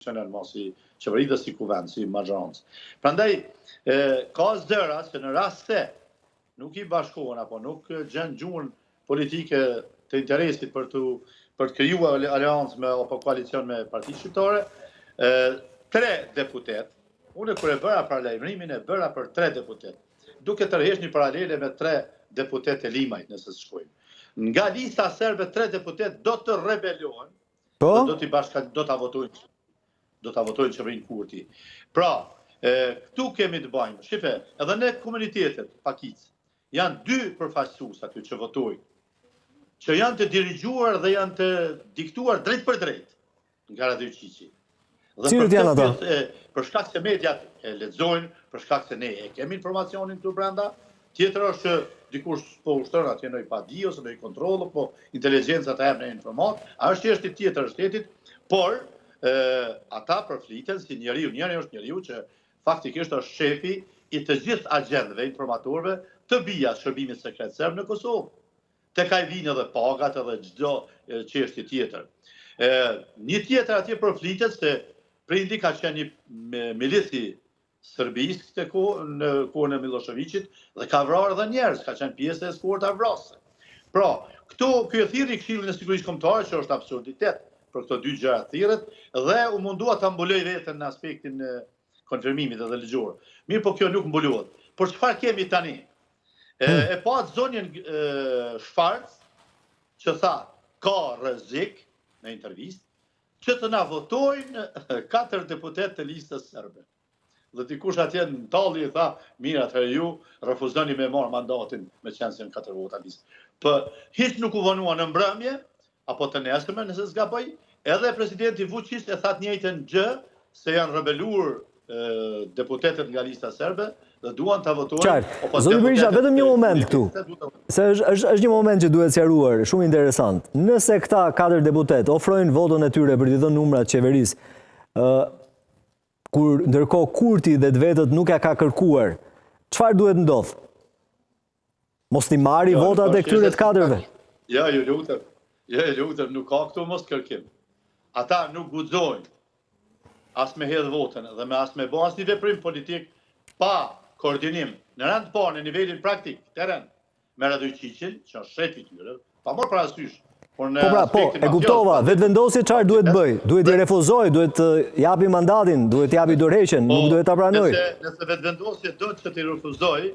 si qeveri dhe si kuvend, si majorancë. Prandaj, ka zdëra që në rast se nuk i bashkohen apo nuk gjen gjuhën politike të interesit për të krijuar aleancë apo koalicion me partitë shqiptare, 3 deputet, unë kur e bëra paralajmërimin e bëra për 3 deputet, duke tërhequr një paralele me 3 deputet e Limajt nëse shkojmë. Nga lista serbe 3 deputet do të rebelohen, do ta votojnë. Do ta votojnë qeverinë Kurti. Pra, këtu kemi të bëjmë. Shife, edhe në komunitetet pakicë janë 2 përfaqësues aty që votojnë, që janë të dirigjuar dhe janë të diktuar drejt për drejt nga Radio Qiqi. Cilët janë ata? Për shkak se mediat e lexojnë, për shkak se ne e kemi informacionin këtu brenda, tjetër është që dikush po ushtron atje në padi ose në kontroll, po inteligjenca të jap në informat, është çështje tjetër e shtetit, por ata përfliten si njeriu është njeriu që faktikisht është shefi i të gjithë agjendëve informatorëve të bija shërbimit sekret serb në Kosovë. Tek ai vinë edhe pagat edhe çdo çështje tjetër. Një tjetër atje përflitet se prindi ka qenë një milici serbisë në kohën e Miloševićit dhe ka vrarë edhe njerëz, ka qenë pjesë e eskorta vrasëse. Pra, ky e thirrni Këshillin e Sigurisë Kombëtare, që është absurditet për këto 2 gjëra thirrët, dhe u mundua ta mbuloj veten në aspektin e konfirmimit edhe ligjor. Mirë, po kjo nuk mbulohet. Por çfarë kemi tani? E pa zonjën Shfarc, që tha ka rrezik në intervistë, që të na votojnë 4 deputet të listës serbe. Dhe dikush atje në talli i tha, mirë atëherë ju refuzoni me marr mandatin me qenë se në 4 vota listë. Për hiç nuk u vonua në mbrëmje, apo të nesërme nëse s'gaboj, edhe presidenti Vučić e tha të njëjtën gjë, se janë rebeluar deputetet nga lista serbe dhe duan ta votojnë. Zoti Berisha, vetëm një moment këtu. Se është një moment që duhet sqaruar, shumë interesant. Nëse këta 4 deputet ofrojnë votën e tyre për t'i dhënë numrat qeverisë, kur ndërkohë Kurti dhe të vetët nuk ja ka kërkuar, çfarë duhet ndodh? Mos t'i marri votat e këtyre të 4-ve? Ja, ju lutem, nuk ka këtu mos kërkim. Ata nuk guxojnë as me hedh votën dhe as me bë asnjë veprim politik pa koordinim në rand të parë në nivelin praktik, teren, me Radio Qiqin, që është shefi i tyre, pa marrë parasysh. E kuptova, vetëvendosje çfarë duhet bëj? Duhet i refuzoj, duhet të japi mandatin, duhet t'japi dorëheqjen, nuk duhet ta pranoj. Nëse vetëvendosje do të t'i refuzoj,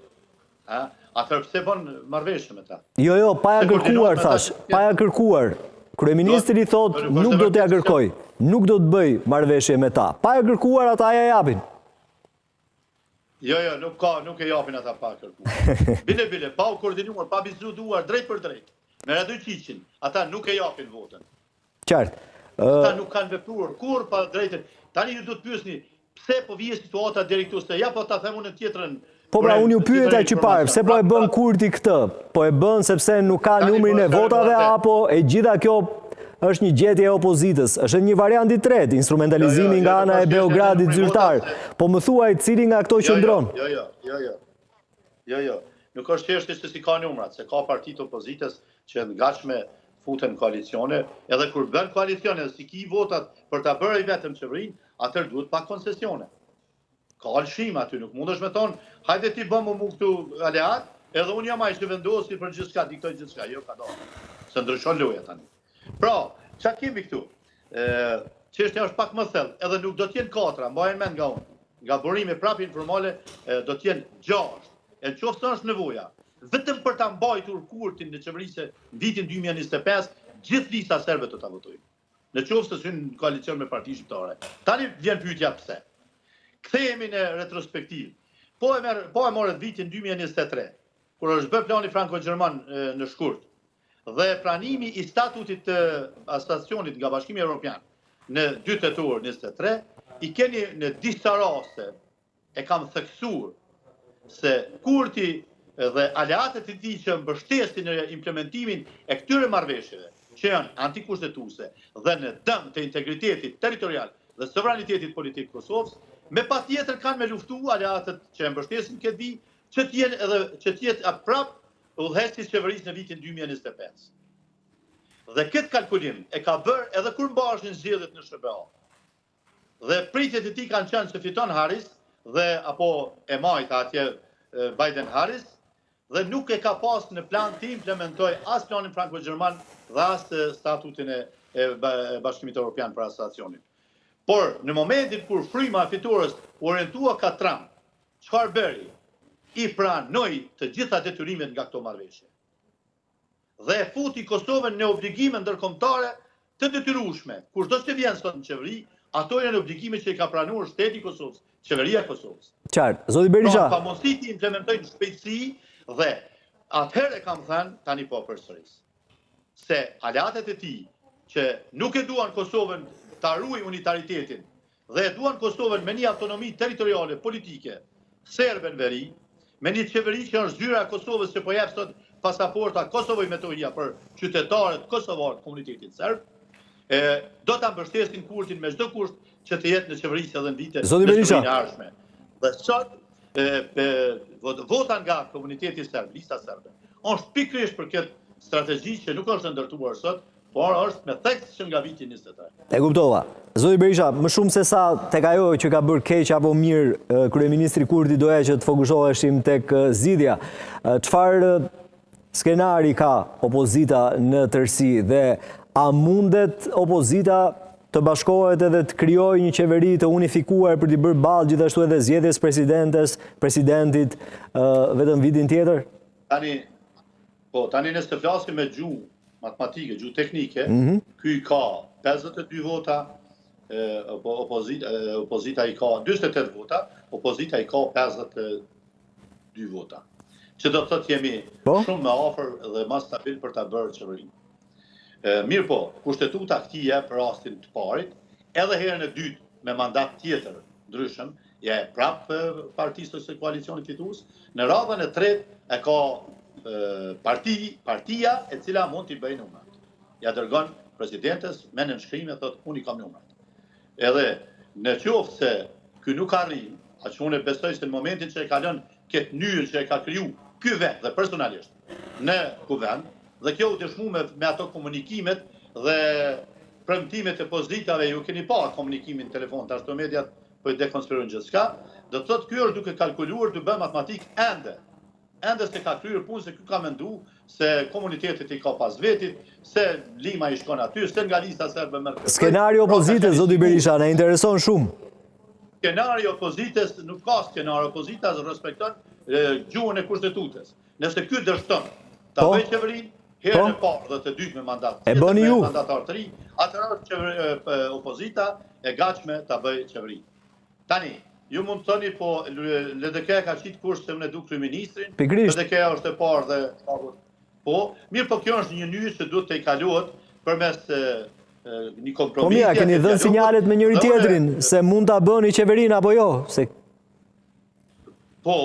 atëherë pse bën marrëveshje me ta? Jo, pa ja kërkuar thash, pa ja kërkuar. Kryeministri thotë nuk do t'ja kërkoj, nuk do të bëj marrëveshje me ta. Pa ja kërkuar ata ja japin. Jo, nuk e japin ata pa kërkuar. Bile, pa u koordinuar, pa biseduar drejt për drejt. Me Radio Qiqin, ata nuk e japin votën. Qartë. Ata nuk kanë vepruar kur pa drejtën. Tani ju do të pyesni, pse po vije situata deri këtu, se ja po ta them unë tjetrën. Po pra, unë ju pyeta që parë, pse po e bën Kurti këtë? Po e bën sepse nuk ka numrin e votave, apo e gjitha kjo është një gjetje e opozitës? Është një variant i tretë, instrumentalizimi nga ana e Beogradit zyrtar. Po më thuaj cili nga këto qëndron? Jo. Nuk është çështje se si ka numrat, se ka partitë opozitës që ngatshme futen koalicione, edhe kur bën koalicione, si ki votat për ta bërë vetëm qeverinë, atëherë duhet pa koncesione. Ka alshim aty, nuk mundesh me thonë, hajde ti bëmë mu këtu aleat, edhe unë jam ai që vendosi për gjithçka, diktoj gjithçka, jo ka dorë. Se ndryshon loja tani. Pra, çka kemi këtu? Çështja është pak më thellë, edhe nuk do të jenë 4, mbajeni mend nga unë. Nga burimi prapë informale do të jenë 6. E qoftë është nevoja, vetëm për ta mbajtur Kurtin në qeverisë në vitin 2025, gjithë lista serbe do ta votojnë. Në qoftë se hynë në koalicion me parti shqiptare. Tani vjen pyetja pse. Kthehemi në retrospektiv. Po e morët vitin 2023, kur është bërë plani franko-gjerman në shkurt, dhe pranimi i statutit të asociacionit nga Bashkimi Evropian në 2 tetor 23, i keni në disa raste e kam theksuar se Kurti dhe aleatët e tij që mbështesin në implementimin e këtyre marrëveshjeve, që janë antikushtetuese dhe në dëm të integritetit territorial dhe sovranitetit politik të Kosovës, me patjetër kanë me luftu aleatët që e mbështesin këtë vijë, që të jetë prapë udhëheqësi i qeverisë në vitin 2025. Dhe këtë kalkulim e ka bërë edhe kur mbaheshin zgjedhjet në SBA. dhe pritjet e tij kanë qenë që fiton Harris dhe apo e majta atje Biden Harris dhe nuk e ka pas në plan të implementoj as planin franko-gjerman dhe as statutin e Bashkimit Evropian për asociacionin. Por në momentin kur fryma e fitores u orientua ka Trump, çfarë bëri? I pranoi të gjitha detyrimet nga këto marrëveshje. Dhe e futi Kosovën në obligime ndërkombëtare të detyrueshme. Kushdo që vjen sot në qeveri, ato janë obligime që i ka pranuar shteti i Kosovës, qeveria e Kosovës. Qartë, zoti Berisha. Pra, pamosi ti implementojnë në shpejtësi dhe atëherë kam thënë tani po përsëris. Se aleatet e tij që nuk e duan Kosovën ta ruaj unitaritetin dhe e duan Kosovën me një autonomi territoriale politike serbe në veri, me një qeveri që është zyra e Kosovës që po jep sot pasaporta Kosovoj me tohia për qytetarët kosovarë të komunitetit serb, do ta mbështesin Kurtin me çdo kusht që të jetë në qeverisë edhe në vite të ardhshme. Dhe sot vota nga komuniteti serb, lista serbe, është pikërisht për këtë strategji që nuk është ndërtuar sot, por është me tekst që nga viti 23. E kuptova. Zoti Berisha, më shumë se sa tek ajo që ka bërë keq apo mirë kryeministri Kurti doja që të fokusoheshim tek zgjidhja. Çfarë skenari ka opozita në tërësi dhe a mundet opozita të bashkohet edhe të krijojë një qeveri të unifikuar për të bërë ballë gjithashtu edhe zgjedhjes presidentit vetëm vitin tjetër? Tani nëse flasim me gjuhë matematike, gjuhë teknike, ky ka 52 vota, opozita i ka 48 vota, opozita i ka 52 vota. Që do të thotë jemi shumë më afër dhe më stabil për ta bërë qeverinë. Mirë po, kushtetuta këtij jep rastin të parit, edhe herën e dytë me mandat tjetër ndryshëm, ja e prap partisë së koalicionit fitues, në radhën e tretë e ka partia e cila mund t'i bëjë numrat. Ja dërgon presidentes me nënshkrim e thotë unë i kam numrat. Edhe në qoftë se ky nuk arrin, aq unë besoj se në momentin që e ka lënë këtë mënyrë që e ka kriju ky vend dhe personalisht në kuvend, dhe kjo u dëshmuar me ato komunikimet dhe premtimet e pozitave, ju keni pa komunikimin telefon, tash të mediat po i dekonspirojnë gjithçka, do të thotë ky është duke kalkuluar të bëjë matematik ende se ka kryer punë, se ky ka mendu se komunitetet i ka pas vetit, se Lima i shkon aty, se nga lista serbe merr. Skenari opozitës, zoti Berisha, na intereson shumë. Skenari opozitës nuk ka skenari, opozita respekton gjuhën e kushtetutës. Nëse ky dështon ta bëjë qeverinë, herën e parë dhe të dytë me mandat. E bëni ju. Mandatar të ri, atëherë opozita e gatshme ta bëjë qeverinë. Tani, ju mund të thoni, po LDK ka qitë kusht se unë e du kryeministrin, LDK është e parë dhe po, mirë po kjo është një mënyrë që duhet të i kaluat përmes një kompromis. Po mira, keni dhënë sinjalet me njëri tjetrin se mund ta bëni qeverinë apo jo? Po,